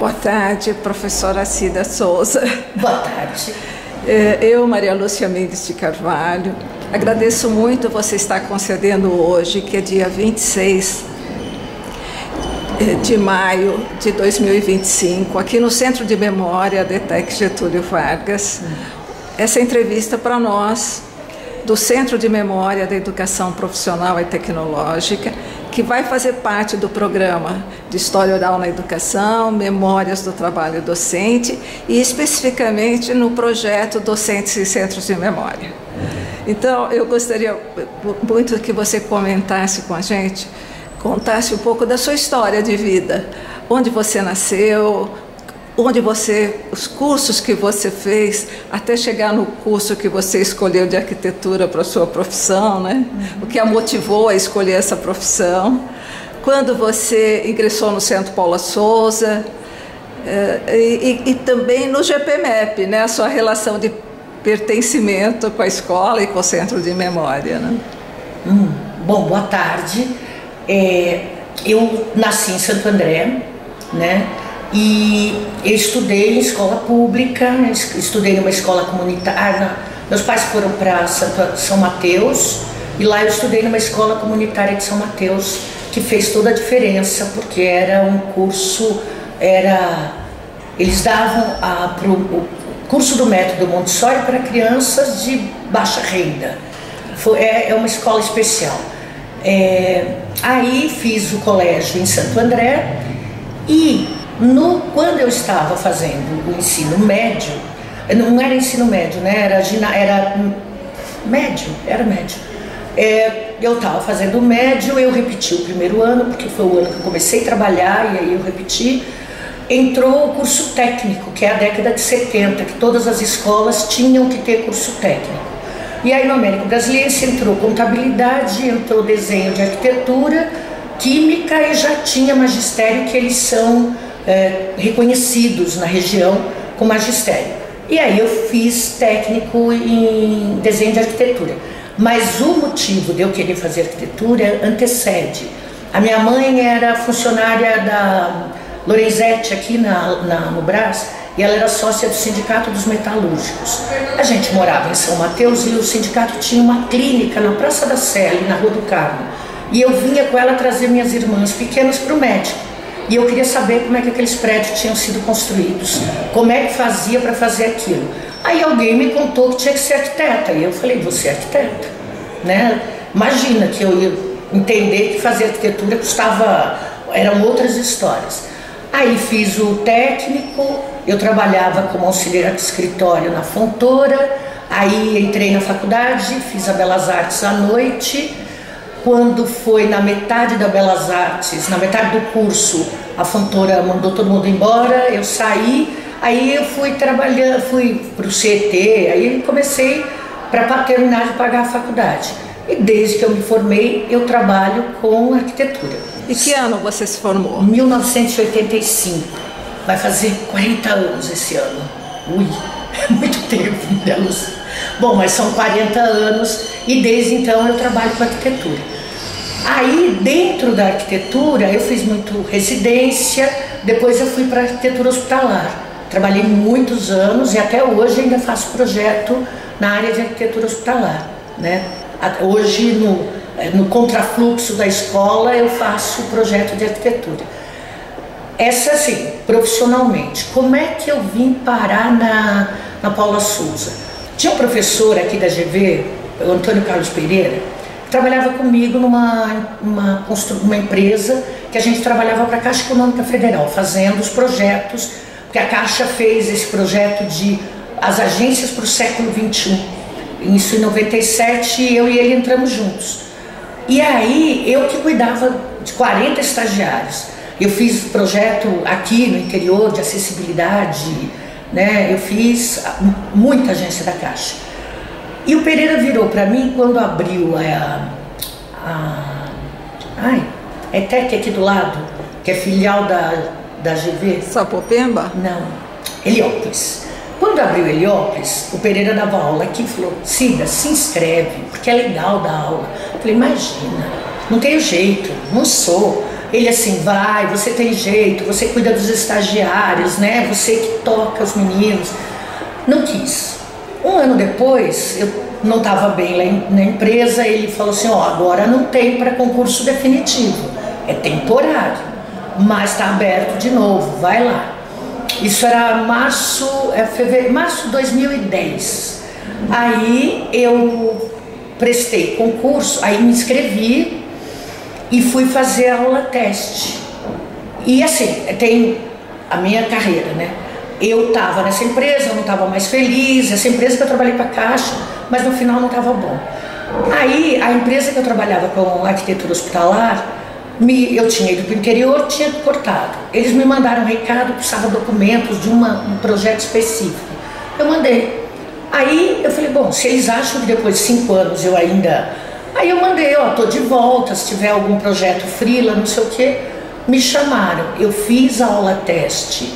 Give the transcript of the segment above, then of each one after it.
Boa tarde, professora Cida Souza. Boa tarde. Eu, Maria Lúcia Mendes de Carvalho, agradeço muito você estar concedendo hoje, que é dia 26 de maio de 2025, aqui no Centro de Memória da ETEC Getúlio Vargas, essa entrevista para nós, do Centro de Memória da Educação Profissional e Tecnológica, que vai fazer parte do programa de História Oral na Educação, Memórias do Trabalho Docente e especificamente no projeto Docentes e Centros de Memória. Então, eu gostaria muito que você comentasse com a gente, contasse um pouco da sua história de vida, onde você nasceu, os cursos que você fez, até chegar no curso que você escolheu de arquitetura para a sua profissão, né? O que a motivou a escolher essa profissão, quando você ingressou no Centro Paula Souza, e também no GPMEP, né? A sua relação de pertencimento com a escola e com o Centro de Memória, né? Bom, boa tarde. Eu nasci em Santo André, né? E eu estudei em escola pública, estudei numa escola comunitária. Meus pais foram para São Mateus e lá eu estudei numa escola comunitária de São Mateus, que fez toda a diferença, porque era um curso, eles davam o curso do método Montessori para crianças de baixa renda. É uma escola especial. Aí fiz o colégio em Santo André e quando eu estava fazendo o ensino médio, não era ensino médio, né? Era médio. Eu estava fazendo o médio, eu repeti o primeiro ano, porque foi o ano que eu comecei a trabalhar, e aí eu repeti. Entrou o curso técnico, que é a década de 70, que todas as escolas tinham que ter curso técnico. E aí no Américo Brasiliense entrou contabilidade, entrou desenho de arquitetura, química e já tinha magistério, que eles são reconhecidos na região com magistério. E aí eu fiz técnico em desenho de arquitetura. Mas o motivo de eu querer fazer arquitetura antecede. A minha mãe era funcionária da Lorenzetti aqui no Brás, e ela era sócia do Sindicato dos Metalúrgicos. A gente morava em São Mateus e o sindicato tinha uma clínica na Praça da Sé, ali na Rua do Carmo. E eu vinha com ela trazer minhas irmãs pequenas para o médico. E eu queria saber como é que aqueles prédios tinham sido construídos, como é que fazia para fazer aquilo. Aí alguém me contou que tinha que ser arquiteta, e eu falei, você é arquiteta, né? Imagina que eu ia entender que fazer arquitetura eram outras histórias. Aí fiz o técnico, eu trabalhava como auxiliar de escritório na Fontoura, aí entrei na faculdade, fiz a Belas Artes à noite. Quando foi na metade da Belas Artes, na metade do curso, a Fontoura mandou todo mundo embora, eu saí, aí eu fui trabalhando, fui para o CET, aí comecei para terminar de pagar a faculdade. E desde que eu me formei, eu trabalho com arquitetura. E que ano você se formou? 1985. Vai fazer 40 anos esse ano. Ui, é muito tempo, minha luz. Bom, mas são 40 anos e desde então eu trabalho com arquitetura. Aí, dentro da arquitetura, eu fiz muito residência, depois eu fui para a arquitetura hospitalar. Trabalhei muitos anos e até hoje ainda faço projeto na área de arquitetura hospitalar, né? Hoje, no contrafluxo da escola, eu faço projeto de arquitetura. Essa, assim, profissionalmente. Como é que eu vim parar na Paula Souza? Tinha um professor aqui da GV, o Antônio Carlos Pereira, que trabalhava comigo numa empresa que a gente trabalhava para a Caixa Econômica Federal, fazendo os projetos, porque a Caixa fez esse projeto de as agências para o século XXI. Isso em 97, eu e ele entramos juntos. E aí, eu que cuidava de 40 estagiários. Eu fiz projeto aqui no interior de acessibilidade, né? Eu fiz muita agência da Caixa. E o Pereira virou para mim quando abriu a ETEC aqui do lado, que é filial da GV. Sapopemba? Não, Heliópolis. Quando abriu Heliópolis, o Pereira dava aula aqui e falou, Cida, se inscreve, porque é legal dar aula. Eu falei, imagina, não tenho jeito, não sou. Ele assim, vai, você tem jeito, você cuida dos estagiários, né? Você que toca os meninos. Não quis. Um ano depois, eu não estava bem lá na empresa, ele falou assim, ó, agora não tem para concurso definitivo, é temporário, mas está aberto de novo, vai lá. Isso era março de 2010. Aí eu prestei concurso, aí me inscrevi e fui fazer aula teste. E assim, tem a minha carreira, né? Eu estava nessa empresa, eu não estava mais feliz, essa empresa que eu trabalhei para a Caixa, mas no final não estava bom. Aí a empresa que eu trabalhava com arquitetura hospitalar, eu tinha ido para o interior, tinha cortado. Eles me mandaram um recado, precisava documentos de um projeto específico. Eu mandei. Aí eu falei, bom, se eles acham que depois de 5 anos eu ainda... Aí eu mandei, ó, tô de volta, se tiver algum projeto freela, não sei o quê. Me chamaram, eu fiz a aula teste.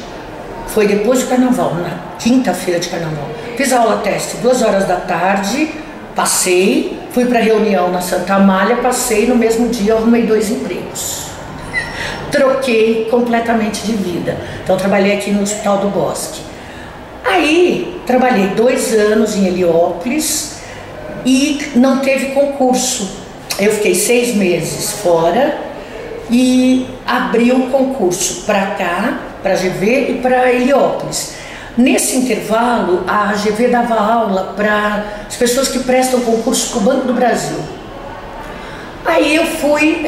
Foi depois do carnaval, na quinta-feira de carnaval. Fiz a aula teste 2 horas da tarde, passei, fui para reunião na Santa Amália, passei, no mesmo dia eu arrumei 2 empregos. Troquei completamente de vida. Então trabalhei aqui no Hospital do Bosque. Aí trabalhei 2 anos em Heliópolis e não teve concurso. Eu fiquei 6 meses fora e abri um concurso para cá, para a GV e para Heliópolis. Nesse intervalo, a GV dava aula para as pessoas que prestam concurso para o Banco do Brasil. Aí eu fui,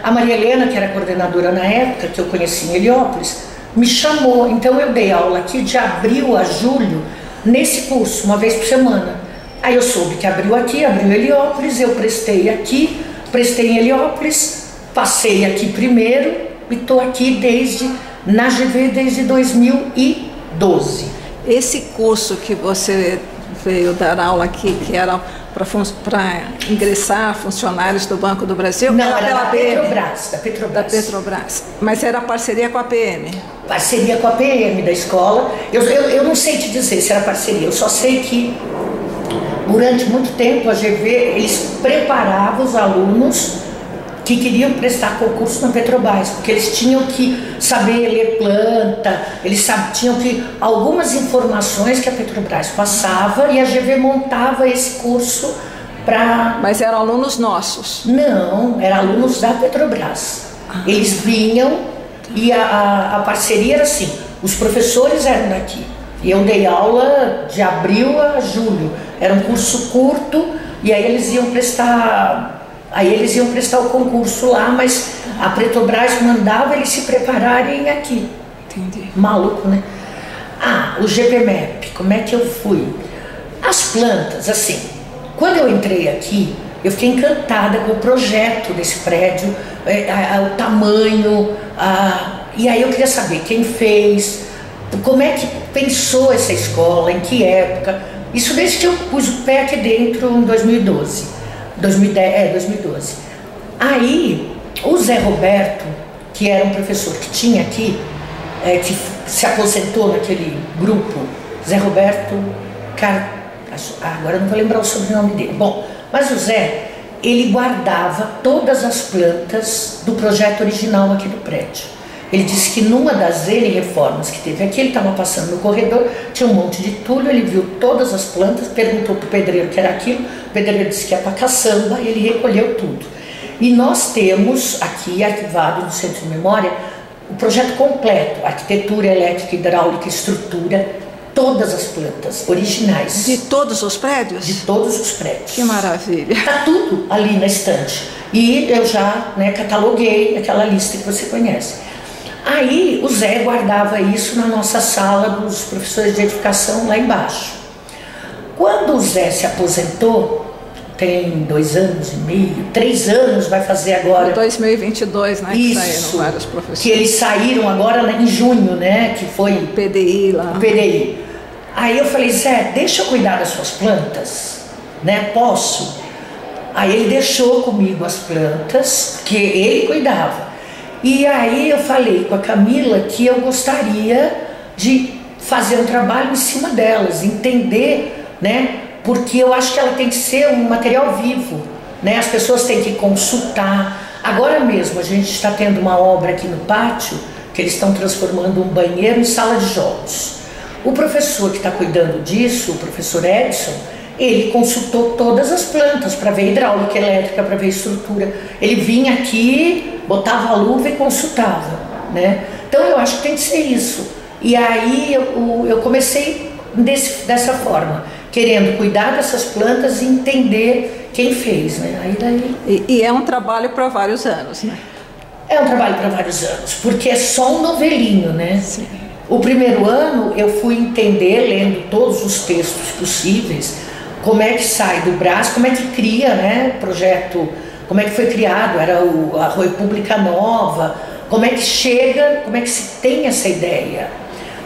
a Maria Helena, que era coordenadora na época, que eu conheci em Heliópolis, me chamou. Então eu dei aula aqui de abril a julho, nesse curso, uma vez por semana. Aí eu soube que abriu aqui, abriu em Heliópolis, eu prestei aqui, prestei em Heliópolis, passei aqui primeiro e estou aqui na GV desde 2012. Esse curso que você veio dar aula aqui, que era para ingressar funcionários do Banco do Brasil? Não, era da Petrobras, da Petrobras. Mas era parceria com a PM? Parceria com a PM da escola. Eu não sei te dizer se era parceria, eu só sei que durante muito tempo a GV, eles preparavam os alunos que queriam prestar concurso na Petrobras, porque eles tinham que saber ler planta, eles tinham que algumas informações que a Petrobras passava e a GV montava esse curso para... Mas eram alunos nossos? Não, eram alunos da Petrobras. Eles vinham e a parceria era assim, os professores eram daqui. E eu dei aula de abril a julho, era um curso curto e aí eles iam prestar o concurso lá, mas a Petrobras mandava eles se prepararem aqui. Entendi. Maluco, né? O GPMEP, como é que eu fui? As plantas, assim, quando eu entrei aqui, eu fiquei encantada com o projeto desse prédio, o tamanho, e aí eu queria saber quem fez, como é que pensou essa escola, em que época. Isso desde que eu pus o pé aqui dentro em 2012. 2012. Aí, o Zé Roberto, que era um professor que tinha aqui, que se aposentou naquele grupo, Zé Roberto, agora eu não vou lembrar o sobrenome dele. Bom, mas o Zé, ele guardava todas as plantas do projeto original aqui do prédio. Ele disse que numa das reformas que teve aqui, ele estava passando no corredor, tinha um monte de entulho, ele viu todas as plantas, perguntou para o pedreiro o que era aquilo, o pedreiro disse que é para caçamba, e ele recolheu tudo. E nós temos aqui, arquivado no Centro de Memória, o projeto completo, arquitetura, elétrica, hidráulica, estrutura, todas as plantas originais. De todos os prédios? De todos os prédios. Que maravilha. Está tudo ali na estante. E eu já cataloguei aquela lista que você conhece. Aí o Zé guardava isso na nossa sala dos professores de edificação lá embaixo. Quando o Zé se aposentou, tem 2 anos e meio, 3 anos vai fazer agora. Em 2022, né? Isso, que saíram vários professores. Que eles saíram agora em junho, né? Que foi o PDI lá. O PDI. Aí eu falei, Zé, deixa eu cuidar das suas plantas, né? Posso? Aí ele deixou comigo as plantas, que ele cuidava. E aí eu falei com a Camila que eu gostaria de fazer um trabalho em cima delas, entender, né? Porque eu acho que ela tem que ser um material vivo, né? As pessoas têm que consultar. Agora mesmo a gente está tendo uma obra aqui no pátio, que eles estão transformando um banheiro em sala de jogos. O professor que está cuidando disso, o professor Edson, ele consultou todas as plantas para ver hidráulica, elétrica, para ver estrutura. Ele vinha aqui, botava a luva e consultava, né? Então eu acho que tem que ser isso. E aí eu comecei dessa forma, querendo cuidar dessas plantas e entender quem fez, né? Aí daí... E é um trabalho para vários anos, né? É um trabalho para vários anos, porque é só um novelinho, né? Sim. O primeiro ano eu fui entender, lendo todos os textos possíveis, como é que sai do Brás, como é que cria, né, projeto, como é que foi criado, era a República Nova, como é que chega, como é que se tem essa ideia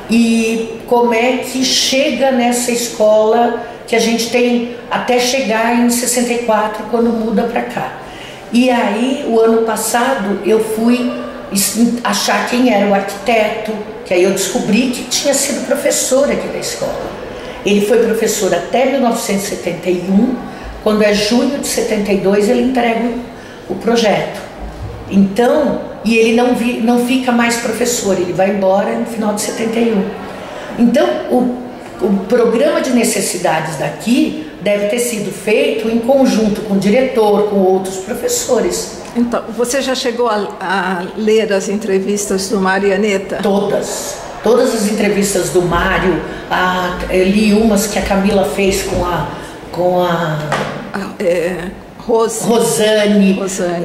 e como é que chega nessa escola que a gente tem até chegar em 64, quando muda para cá. E aí, o ano passado, eu fui achar quem era o arquiteto, que aí eu descobri que tinha sido professor aqui da escola. Ele foi professor até 1971, quando é junho de 72 ele entrega o projeto. Então, e ele não fica mais professor, ele vai embora no final de 71. Então, o programa de necessidades daqui deve ter sido feito em conjunto com o diretor, com outros professores. Então, você já chegou a ler as entrevistas do Mário e Aneta? Todas as entrevistas do Mário, eu li umas que a Camila fez com a Rosane.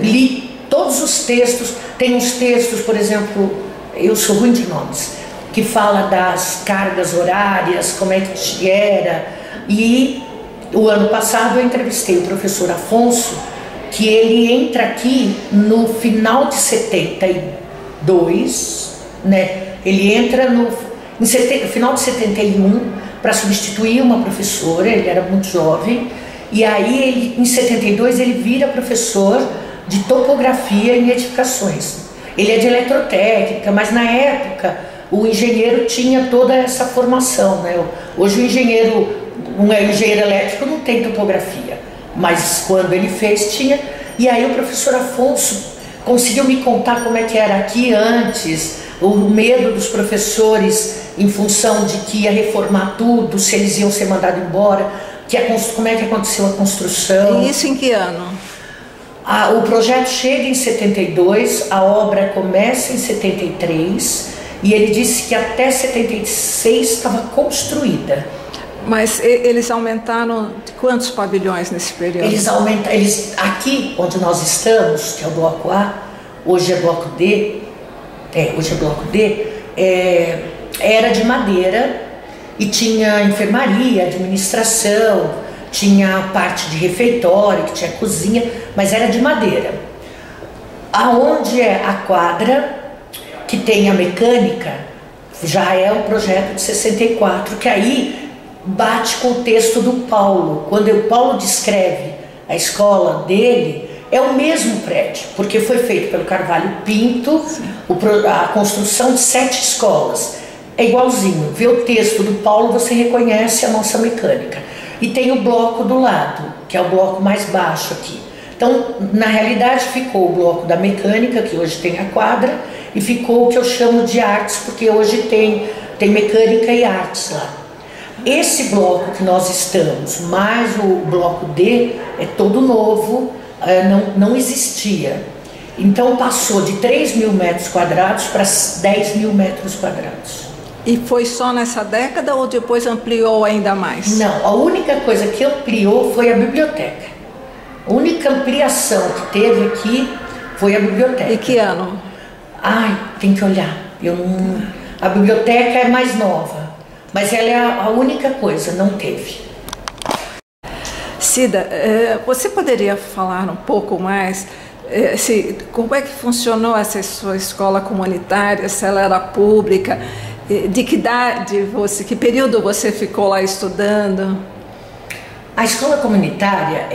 Li todos os textos. Tem uns textos, por exemplo, eu sou ruim de nomes, que fala das cargas horárias, como é que era. E o ano passado eu entrevistei o professor Afonso, que ele entra aqui no final de 72, né? Ele entra no final de 71 para substituir uma professora, ele era muito jovem, e aí em 72 ele vira professor de topografia em edificações. Ele é de eletrotécnica, mas na época o engenheiro tinha toda essa formação, né? Hoje o engenheiro elétrico não tem topografia, mas quando ele fez tinha. E aí o professor Afonso conseguiu me contar como é que era aqui antes, o medo dos professores em função de que ia reformar tudo, se eles iam ser mandados embora, como é que aconteceu a construção. E isso em que ano? O projeto chega em 72, a obra começa em 73 e ele disse que até 76 estava construída. Mas eles aumentaram de quantos pavilhões nesse período? Aqui onde nós estamos, que é o bloco A, hoje é bloco D, era de madeira e tinha enfermaria, administração, tinha a parte de refeitório, que tinha cozinha, mas era de madeira. Aonde é a quadra, que tem a mecânica, já é o projeto de 64, que aí bate com o texto do Paulo. Quando o Paulo descreve a escola dele, é o mesmo prédio, porque foi feito pelo Carvalho Pinto, a construção de 7 escolas. É igualzinho, vê o texto do Paulo, você reconhece a nossa mecânica. E tem o bloco do lado, que é o bloco mais baixo aqui. Então, na realidade, ficou o bloco da mecânica, que hoje tem a quadra, e ficou o que eu chamo de artes, porque hoje tem mecânica e artes lá. Esse bloco que nós estamos, mais o bloco D, é todo novo, não existia. Então passou de 3 mil metros quadrados para 10 mil metros quadrados. E foi só nessa década ou depois ampliou ainda mais? Não, a única coisa que ampliou foi a biblioteca. A única ampliação que teve aqui foi a biblioteca. E que ano? Ai, tem que olhar. A biblioteca é mais nova, mas ela é a única coisa, não teve. Cida, você poderia falar um pouco mais como é que funcionou essa sua escola comunitária, se ela era pública, de que idade que período você ficou lá estudando? A escola comunitária,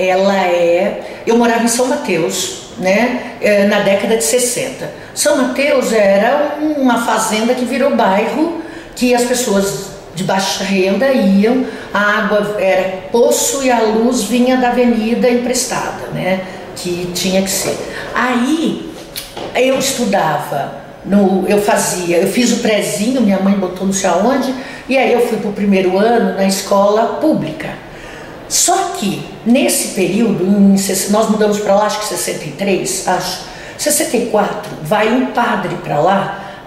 eu morava em São Mateus, né, na década de 60. São Mateus era uma fazenda que virou bairro, que as pessoas de baixa renda iam, a água era poço e a luz vinha da avenida emprestada, né? que tinha que ser. Aí eu estudava, eu fiz o prézinho, minha mãe botou não sei aonde, e aí eu fui para o primeiro ano na escola pública. Só que nesse período, nós mudamos para lá, acho que 63, acho, 64, vai um padre para lá,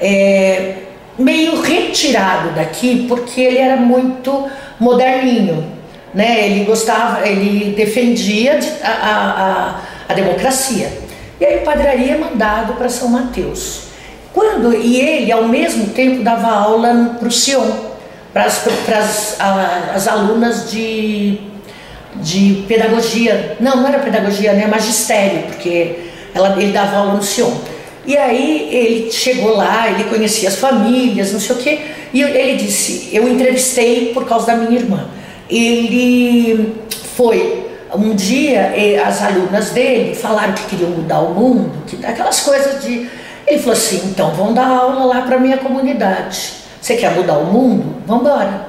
meio retirado daqui, porque ele era muito moderninho, né? Ele defendia a democracia. E aí o padre Ari é mandado para São Mateus. E ele, ao mesmo tempo, dava aula para o Sion, para as alunas de pedagogia. Não era pedagogia, né? Magistério, porque ele dava aula no Sion. E aí ele chegou lá, ele conhecia as famílias, não sei o quê, e ele disse, eu entrevistei por causa da minha irmã. Ele foi, um dia as alunas dele falaram que queriam mudar o mundo, aquelas coisas de... Ele falou assim, então vamos dar aula lá para a minha comunidade. Você quer mudar o mundo? Vamos embora.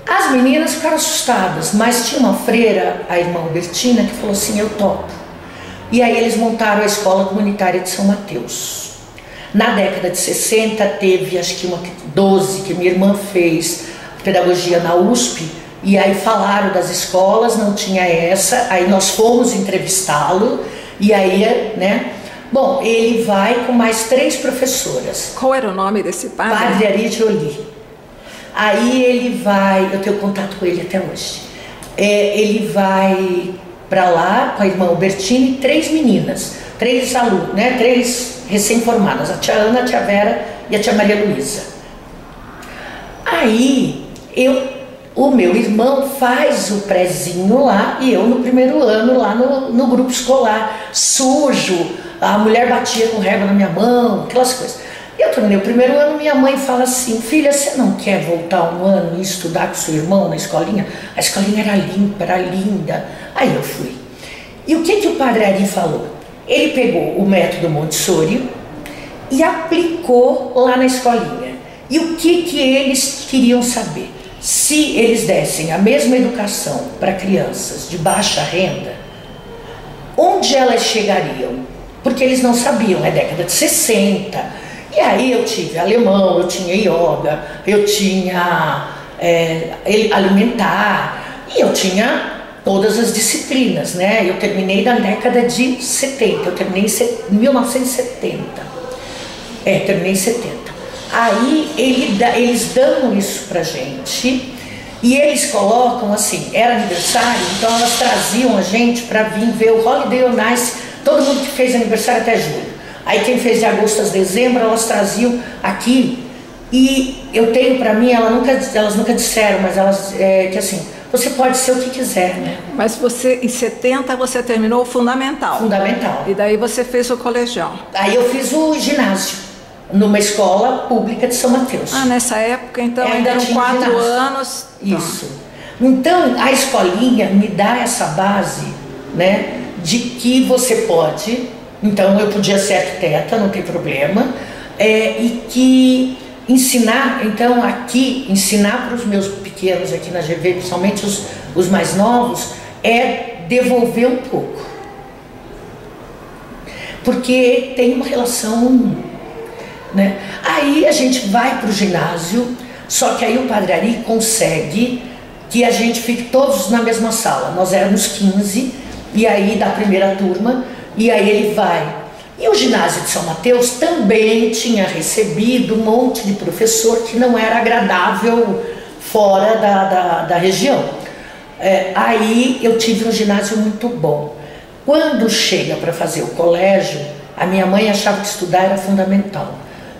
As meninas ficaram assustadas, mas tinha uma freira, a irmã Albertina, que falou assim, eu topo. E aí eles montaram a escola comunitária de São Mateus. Na década de 60 teve acho que 12 que minha irmã fez pedagogia na USP, e aí falaram das escolas, não tinha essa, aí nós fomos entrevistá-lo, e aí, né? Bom, ele vai com mais 3 professoras. Qual era o nome desse padre? Padre Ari Jolie. Aí ele vai, eu tenho contato com ele até hoje, ele vai para lá com a irmã Albertina e 3 meninas, 3 alunos, né, 3 recém-formadas, a tia Ana, a tia Vera e a tia Maria Luísa. Aí o meu irmão faz o prézinho lá e eu no primeiro ano lá no grupo escolar, sujo, a mulher batia com régua na minha mão, aquelas coisas. Eu terminei o primeiro ano, minha mãe fala assim, filha, você não quer voltar um ano e estudar com seu irmão na escolinha? A escolinha era limpa, era linda. Aí eu fui. E o que o padre Ari falou? Ele pegou o método Montessori e aplicou lá na escolinha. E o que eles queriam saber? Se eles dessem a mesma educação para crianças de baixa renda, onde elas chegariam? Porque eles não sabiam, é década de 60. E aí eu tive alemão, eu tinha yoga, eu tinha alimentar, e eu tinha todas as disciplinas, né? Eu terminei na década de 70, eu terminei em 1970. Terminei em 70. Aí eles dão isso pra gente, e eles colocam assim, era aniversário, então elas traziam a gente para vir ver o Holiday on Ice, todo mundo que fez aniversário até julho. Aí quem fez de agosto a dezembro, elas traziam aqui. E eu tenho para mim, elas nunca disseram, mas elas, que assim, você pode ser o que quiser, né? Mas você, em 70, você terminou o fundamental. Fundamental. E daí você fez o colegial. Aí eu fiz o ginásio, numa escola pública de São Mateus. Ah, nessa época, então, ainda eram 4 ginásio. Anos. Isso. Então, a escolinha me dá essa base, né, de que você pode... Então eu podia ser arquiteta, não tem problema, e que ensinar, então aqui, ensinar para os meus pequenos aqui na GV, principalmente os mais novos, é devolver um pouco. Porque tem uma relação, né? Aí a gente vai para o ginásio, só que aí o Padre Ari consegue que a gente fique todos na mesma sala. Nós éramos 15, e aí da primeira turma, e aí ele vai. E o ginásio de São Mateus também tinha recebido um monte de professor que não era agradável fora da região. Aí eu tive um ginásio muito bom. Quando chega para fazer o colégio, a minha mãe achava que estudar era fundamental.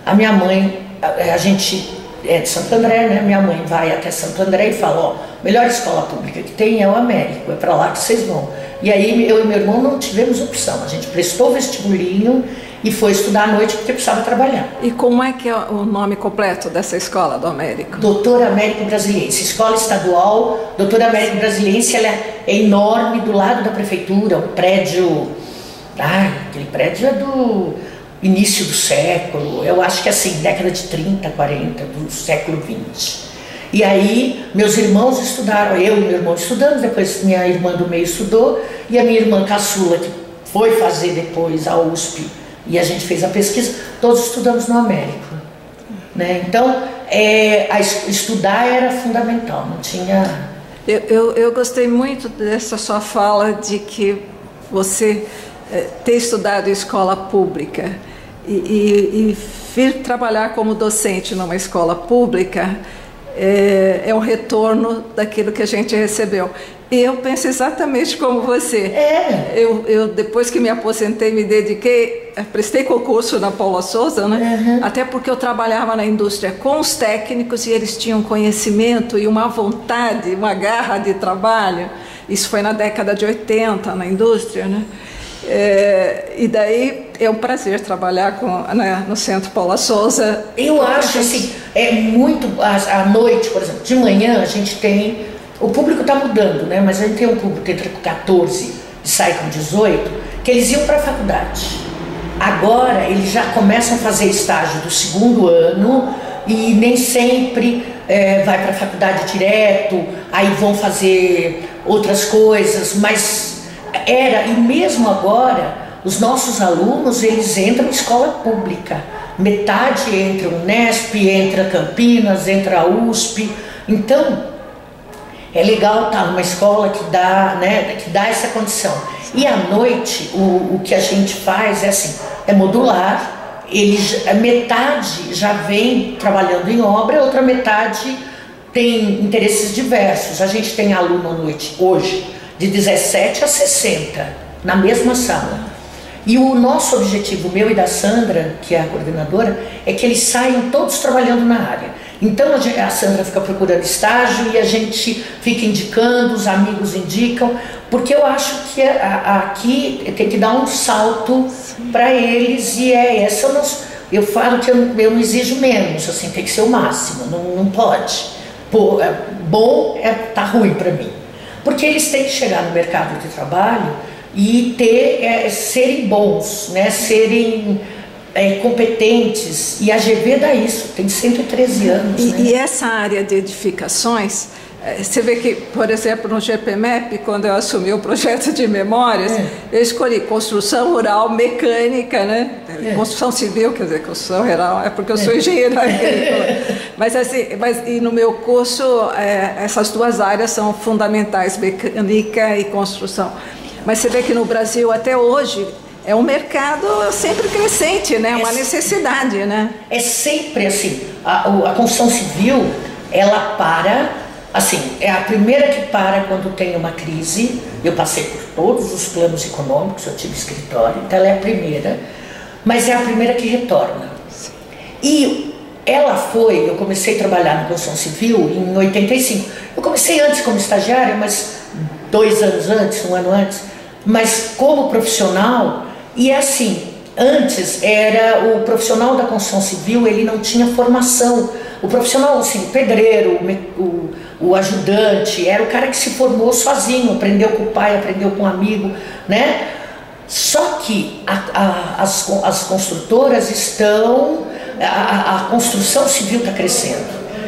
A minha mãe, a gente é de Santo André, né? Minha mãe vai até Santo André e fala, ó, melhor escola pública que tem é o Américo, é para lá que vocês vão. E aí eu e meu irmão não tivemos opção, a gente prestou o vestibulinho e foi estudar à noite porque precisava trabalhar. E como é que é o nome completo dessa escola do Américo? Doutor Américo Brasiliense, escola estadual, Doutor Américo Brasiliense, ela é enorme, do lado da prefeitura, um prédio, aquele prédio é do início do século, eu acho que assim, década de 30, 40, do século 20. E aí, meus irmãos estudaram, eu e meu irmão estudamos, depois minha irmã do meio estudou, e a minha irmã caçula, que foi fazer depois a USP e a gente fez a pesquisa, todos estudamos no Américo, né? Então, estudar era fundamental, não tinha... Eu gostei muito dessa sua fala de que você ter estudado em escola pública e vir trabalhar como docente numa escola pública é um retorno daquilo que a gente recebeu. E eu penso exatamente como você. Eu depois que me aposentei, me dediquei, prestei concurso na Paula Souza, né? Até porque eu trabalhava na indústria com os técnicos e eles tinham conhecimento e uma vontade, uma garra de trabalho. Isso foi na década de 80 na indústria, né? E daí é um prazer trabalhar no Centro Paula Souza. Eu acho assim, muito à noite, por exemplo, de manhã a gente tem, o público está mudando, né? Mas a gente tem um público entre 14 e sai com 18, que eles iam para a faculdade. Agora eles já começam a fazer estágio do segundo ano e nem sempre vai para a faculdade direto, aí vão fazer outras coisas, mas e mesmo agora, os nossos alunos, eles entram em escola pública. Metade entra Unesp, entra Campinas, entra a USP. Então, é legal estar numa escola que dá, né, que dá essa condição. E à noite, o que a gente faz é modular. Metade já vem trabalhando em obra, a outra metade tem interesses diversos. A gente tem aluno à noite hoje de 17 a 60, na mesma sala. E o nosso objetivo, meu e da Sandra, que é a coordenadora, é que eles saiam todos trabalhando na área. Então a Sandra fica procurando estágio e a gente fica indicando, os amigos indicam, porque eu acho que aqui tem que dar um salto para eles e eu falo que eu não exijo menos, assim, tem que ser o máximo, não pode. Bom tá ruim para mim. Porque eles têm que chegar no mercado de trabalho e serem bons, né? Serem competentes. E a GV dá isso, tem 113 anos. Né? E essa área de edificações, você vê que, por exemplo, no GPMEP, quando eu assumi o projeto de memórias, eu escolhi construção rural mecânica, né? Construção civil, quer dizer, construção rural, é porque eu sou engenheira agrícola. Mas assim, e no meu curso, essas duas áreas são fundamentais, mecânica e construção. Mas você vê que no Brasil, até hoje, é um mercado sempre crescente, né? Uma necessidade, né? É sempre assim, a construção civil, ela assim, é a primeira que para quando tem uma crise. Eu passei por todos os planos econômicos, eu tive escritório, então ela é a primeira, mas é a primeira que retorna. E eu comecei a trabalhar na construção civil em 85. Eu comecei antes como estagiária, mas 2 anos antes, 1 ano antes, mas como profissional, e assim, antes o profissional da construção civil, ele não tinha formação. O profissional, assim, o pedreiro, o ajudante, era o cara que se formou sozinho, aprendeu com o pai, aprendeu com um amigo, né? Só que as construtoras a construção civil está crescendo.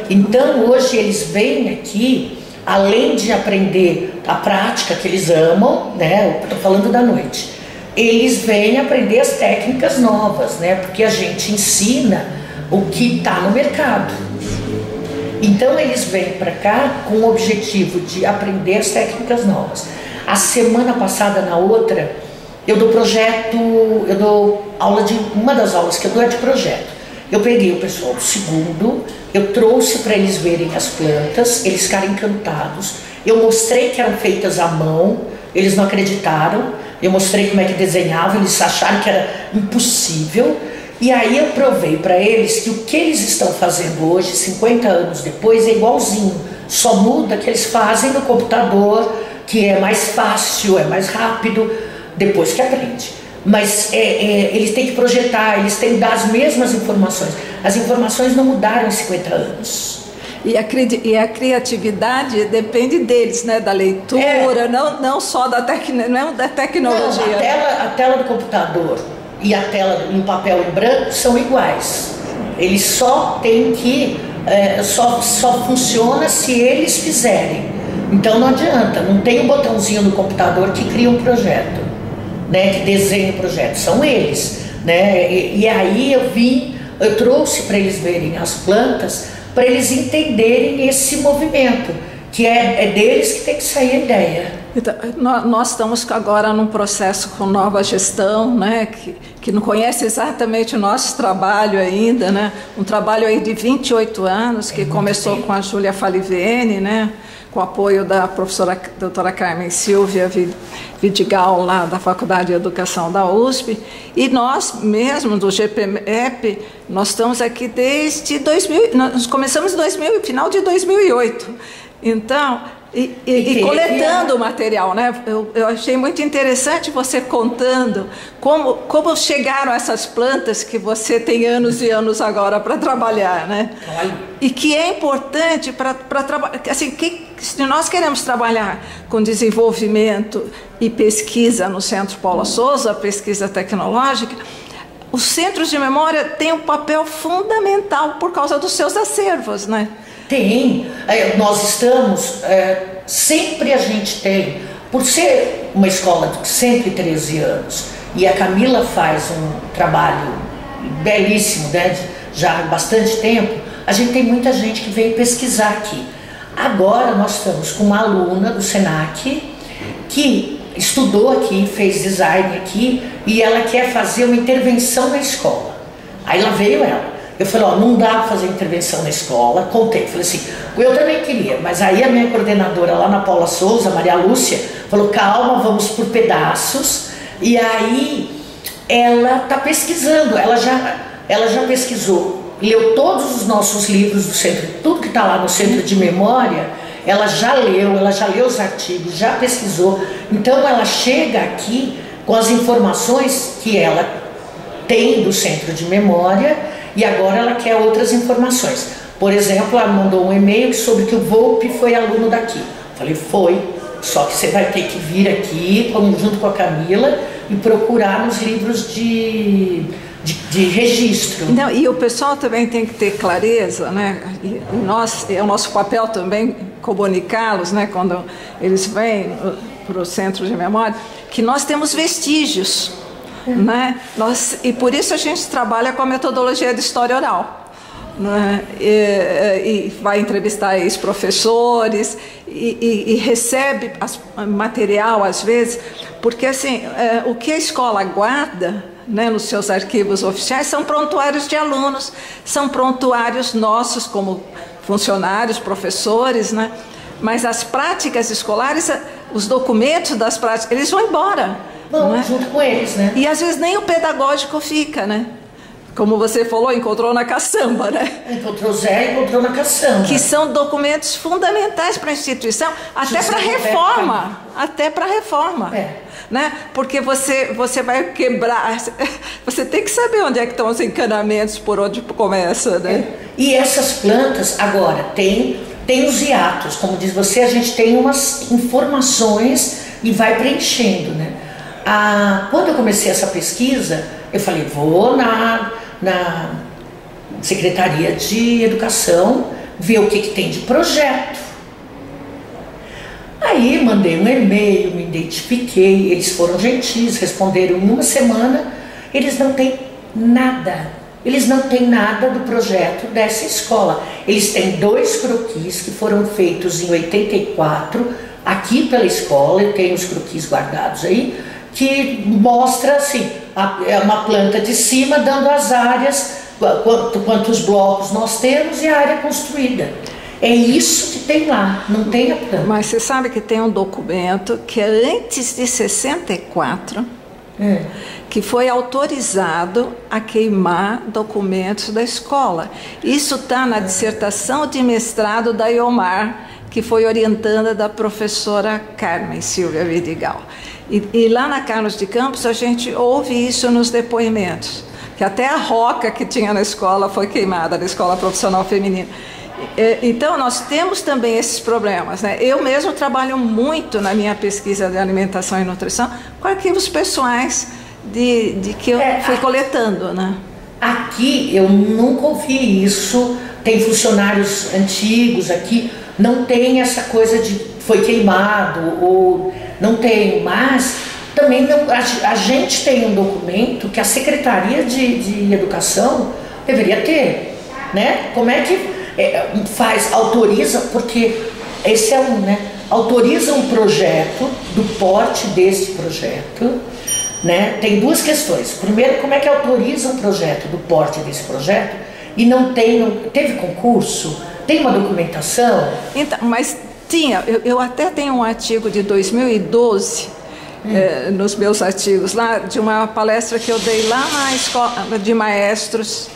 Então hoje eles vêm aqui, além de aprender a prática que eles amam, né? Eu estou falando da noite, eles vêm aprender as técnicas novas, né? Porque a gente ensina o que está no mercado. Então eles vêm para cá com o objetivo de aprender as técnicas novas. A semana passada, na outra, eu dou aula uma das aulas que eu dou é de projeto. Eu peguei o pessoal do segundo, eu trouxe para eles verem as plantas, eles ficaram encantados. Eu mostrei que eram feitas à mão, eles não acreditaram. Eu mostrei como é que desenhava, eles acharam que era impossível. E aí eu provei para eles que o que eles estão fazendo hoje, 50 anos depois, é igualzinho. Só muda que eles fazem no computador, que é mais fácil, é mais rápido, depois que aprende. Mas eles têm que projetar, eles têm que dar as mesmas informações. As informações não mudaram em 50 anos. E a criatividade depende deles, né? Da leitura, não só da tecnologia. Não, a tela do computador e a tela em papel em branco são iguais. Eles só têm que... só funciona se eles fizerem. Então não adianta, não tem um botãozinho no computador que cria um projeto. né, que desenha o projeto, são eles, né? E aí eu trouxe para eles verem as plantas, para eles entenderem esse movimento, que é deles que tem que sair a ideia. Então, nós estamos agora num processo com nova gestão, né, que não conhece exatamente o nosso trabalho ainda, né, um trabalho aí de 28 anos, que começou com a Júlia Falivene, né, com o apoio da professora doutora Carmen Silvia Vidigal, lá da Faculdade de Educação da USP, e nós mesmos, do GPEP, nós estamos aqui desde 2000, nós começamos em final de 2008, então, e coletando o material, né? Eu achei muito interessante você contando como chegaram essas plantas que você tem anos e anos agora para trabalhar, né? E que é importante para trabalhar, assim, se nós queremos trabalhar com desenvolvimento e pesquisa no Centro Paula Souza, pesquisa tecnológica, os centros de memória têm um papel fundamental por causa dos seus acervos, né? Tem, nós estamos, sempre a gente tem, por ser uma escola de 113 anos, e a Camila faz um trabalho belíssimo, né, já há bastante tempo, a gente tem muita gente que veio pesquisar aqui. Agora nós estamos com uma aluna do SENAC, que estudou aqui, fez design aqui, e ela quer fazer uma intervenção na escola. Aí lá veio ela. Eu falei, ó, não dá para fazer intervenção na escola, contei, falei assim, eu também queria, mas aí a minha coordenadora lá na Paula Souza, Maria Lúcia, falou, calma, vamos por pedaços, e aí ela está pesquisando, ela já pesquisou, leu todos os nossos livros do centro, tudo que está lá no centro de memória, ela já leu os artigos, já pesquisou, então ela chega aqui com as informações que ela tem do centro de memória, e agora ela quer outras informações. Por exemplo, ela mandou um e-mail sobre que o Volpe foi aluno daqui. Falei, foi, só que você vai ter que vir aqui, junto com a Camila, e procurar nos livros de registro. Não, e o pessoal também tem que ter clareza, né? E é o nosso papel também comunicá-los, né? Quando eles vêm para o centro de memória, que nós temos vestígios. Né? E por isso a gente trabalha com a metodologia de história oral, né? E vai entrevistar ex-professores e recebe material às vezes, porque assim, o que a escola guarda, né, nos seus arquivos oficiais são prontuários de alunos, são prontuários nossos como funcionários, professores, né? Mas as práticas escolares, os documentos das práticas, eles vão embora. Vão junto com eles, né? E às vezes nem o pedagógico fica, né? Como você falou, encontrou na caçamba, né? Encontrou Zé, encontrou na caçamba. Que são documentos fundamentais para a instituição, até para reforma. Até para reforma. Né? Porque você vai quebrar, você tem que saber onde é que estão os encanamentos, por onde começa, né? E essas plantas, agora, tem os hiatos, como diz você, a gente tem umas informações e vai preenchendo, né? Quando eu comecei essa pesquisa, eu falei, vou na Secretaria de Educação ver o que tem de projeto. Aí mandei um e-mail, me identifiquei, eles foram gentis, responderam em uma semana, eles não têm nada. Eles não têm nada do projeto dessa escola. Eles têm 2 croquis que foram feitos em 84, aqui pela escola, eu tenho os croquis guardados aí, que mostra assim, é uma planta de cima dando as áreas, quantos blocos nós temos e a área construída. É isso que tem lá, não tem a planta. Mas você sabe que tem um documento que é antes de 64, que foi autorizado a queimar documentos da escola. Isso está na dissertação de mestrado da Iomar, que foi orientanda da professora Carmen Silvia Vidigal. E lá na Carlos de Campos a gente ouve isso nos depoimentos, que até a roca que tinha na escola foi queimada, na escola profissional feminina. Então nós temos também esses problemas, né? Eu mesmo trabalho muito na minha pesquisa de alimentação e nutrição com arquivos pessoais de que eu fui coletando, né? Aqui eu nunca ouvi isso, tem funcionários antigos aqui, não tem essa coisa de foi queimado ou não tem, mas também não, a gente tem um documento que a Secretaria de Educação deveria ter, né? Como é que autoriza, porque esse é autoriza um projeto do porte desse projeto, né? Tem duas questões. Primeiro, como é que autoriza um projeto do porte desse projeto e não teve concurso, tem uma documentação? Então, mas tinha, eu até tenho um artigo de 2012, nos meus artigos lá, de uma palestra que eu dei lá na escola de maestros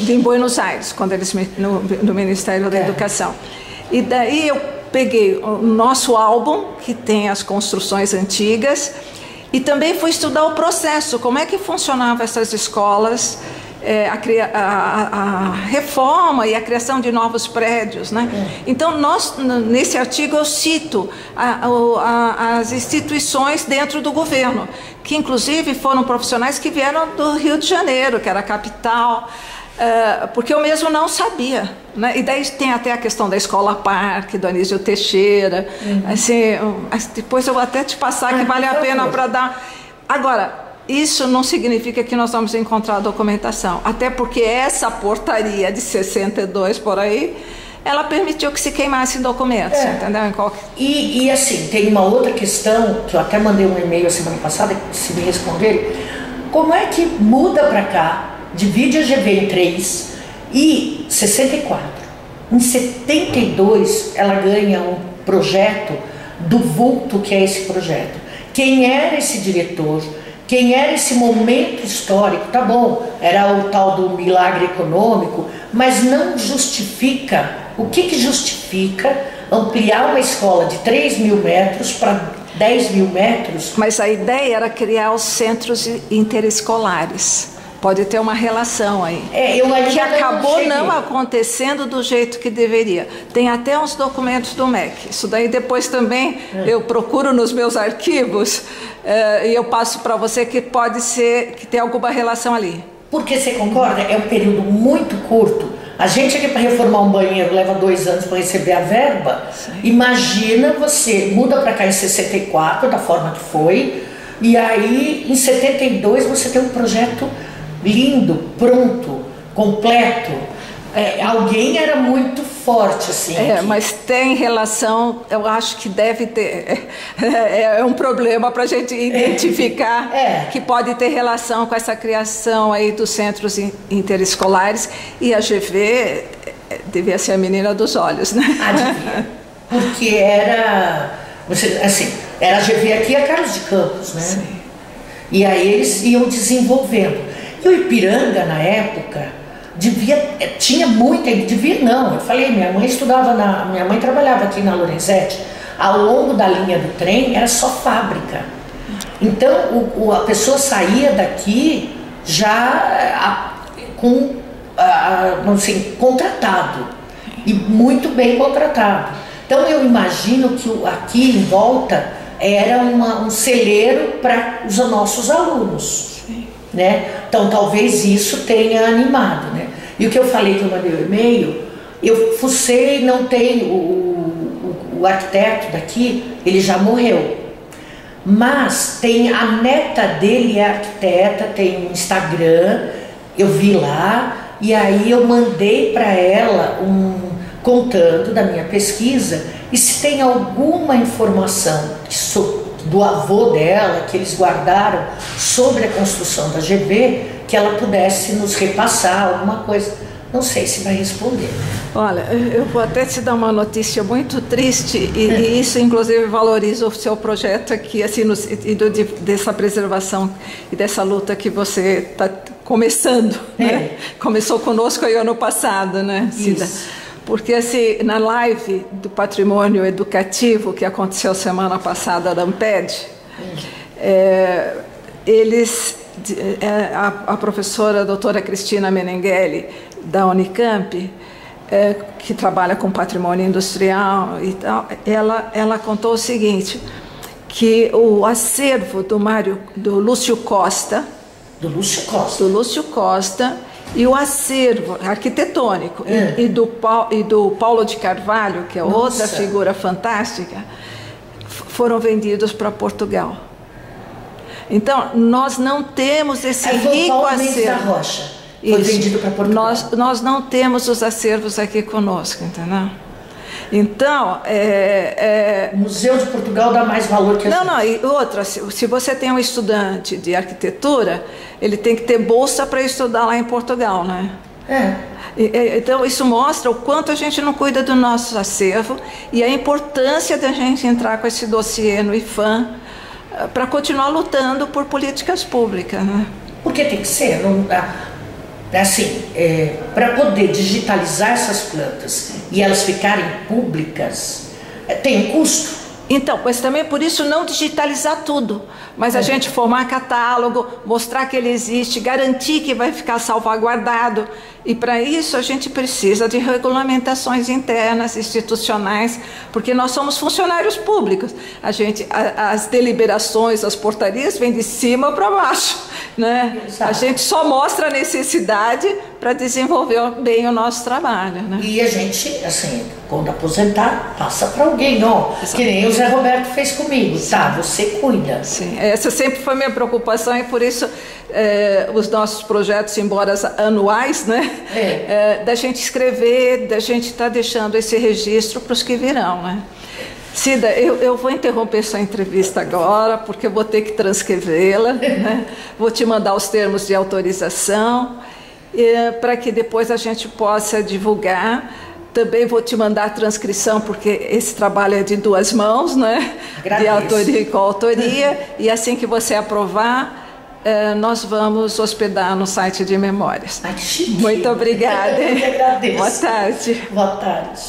em Buenos Aires, quando eles no Ministério da Educação. E daí eu peguei o nosso álbum, que tem as construções antigas, e também fui estudar o processo, como é que funcionavam essas escolas, a reforma e a criação de novos prédios, né? Então, nesse artigo eu cito as instituições dentro do governo, que inclusive foram profissionais que vieram do Rio de Janeiro, que era a capital, porque eu mesmo não sabia, né? E daí tem até a questão da Escola Parque, do Anísio Teixeira, assim, depois eu vou até te passar, que vale a pena para dar. Agora, isso não significa que nós vamos encontrar documentação, até porque essa portaria de 62 por aí, ela permitiu que se queimassem documentos, entendeu? E assim, tem uma outra questão, que eu até mandei um e-mail a semana passada, se me responderem, como é que muda para cá, divide a GV em 3 e 64. Em 72, ela ganha um projeto do vulto que é esse projeto. Quem era esse diretor? Quem era esse momento histórico? Tá bom, era o tal do milagre econômico, mas não justifica. O que justifica ampliar uma escola de 3 mil metros para 10 mil metros? Mas a ideia era criar os centros interescolares. Pode ter uma relação aí, que acabou não acontecendo do jeito que deveria. Tem até uns documentos do MEC. Isso daí depois também eu procuro nos meus arquivos e eu passo para você, que pode ser que tem alguma relação ali. Porque você concorda? É um período muito curto. A gente aqui para reformar um banheiro leva 2 anos para receber a verba. Sim. Imagina, você muda para cá em 64, da forma que foi, e aí em 72 você tem um projeto lindo, pronto, completo. Alguém era muito forte, assim. Mas tem relação, eu acho que deve ter. É um problema para a gente identificar que pode ter relação com essa criação aí dos centros interescolares, e a GV devia ser a menina dos olhos, né? Devia. Porque era a GV aqui e a Carlos de Campos, né? Sim. E aí eles iam desenvolvendo. E o Ipiranga, na época, tinha muita, eu falei, minha mãe trabalhava aqui na Lorenzetti, ao longo da linha do trem era só fábrica. Então, a pessoa saía daqui já contratado, e muito bem contratado. Então, eu imagino que aqui em volta era um celeiro para os nossos alunos. Né? Então talvez isso tenha animado, né? E o que eu falei, que eu mandei o e-mail, eu fucei, não tem o arquiteto daqui, ele já morreu, mas tem a neta dele, é arquiteta, tem um Instagram, eu vi lá, e aí eu mandei para ela contando da minha pesquisa, e se tem alguma informação do avô dela, que eles guardaram sobre a construção da GV, que ela pudesse nos repassar alguma coisa. Não sei se vai responder. Olha, eu vou até te dar uma notícia muito triste, e isso inclusive valoriza o seu projeto aqui, assim, no sentido dessa preservação e dessa luta que você está começando, né? Começou conosco aí ano passado, né, Cida? Isso. Porque assim, na live do patrimônio educativo que aconteceu semana passada da Amped, a professora a doutora Cristina Menenghelli, da Unicamp, que trabalha com patrimônio industrial e tal, ela contou o seguinte, que o acervo do Lúcio Costa, e o acervo arquitetônico e do Paulo de Carvalho, que é outra figura fantástica, foram vendidos para Portugal. Então, nós não temos esse rico Paulo Mendes da acervo. Rocha foi vendido para Portugal. Nós não temos os acervos aqui conosco, entendeu? Então, O Museu de Portugal dá mais valor que a gente. Não, e outra, se você tem um estudante de arquitetura, ele tem que ter bolsa para estudar lá em Portugal, né? Então, isso mostra o quanto a gente não cuida do nosso acervo e a importância da gente entrar com esse dossiê no IPHAN para continuar lutando por políticas públicas, né? Porque tem que ser, não dá. Assim, para poder digitalizar essas plantas e elas ficarem públicas, tem um custo. Então, mas também por isso não digitalizar tudo, mas a gente formar catálogo, mostrar que ele existe, garantir que vai ficar salvaguardado. E para isso a gente precisa de regulamentações internas, institucionais, porque nós somos funcionários públicos. As deliberações, as portarias vêm de cima para baixo, né? A gente só mostra a necessidade para desenvolver bem o nosso trabalho, né? E a gente, assim, quando aposentar, passa para alguém, ó, que nem o Zé Roberto fez comigo, tá? Você cuida. Sim, essa sempre foi minha preocupação e por isso os nossos projetos, embora anuais, né? Da gente escrever, da gente estar deixando esse registro para os que virão, né? Cida, eu vou interromper sua entrevista agora, porque eu vou ter que transcrevê-la, né? Vou te mandar os termos de autorização, para que depois a gente possa divulgar. Também vou te mandar a transcrição, porque esse trabalho é de duas mãos, né? De autoria e coautoria, e assim que você aprovar, nós vamos hospedar no site de memórias. Ai, que chique. Muito obrigada. Eu que agradeço. Boa tarde. Boa tarde.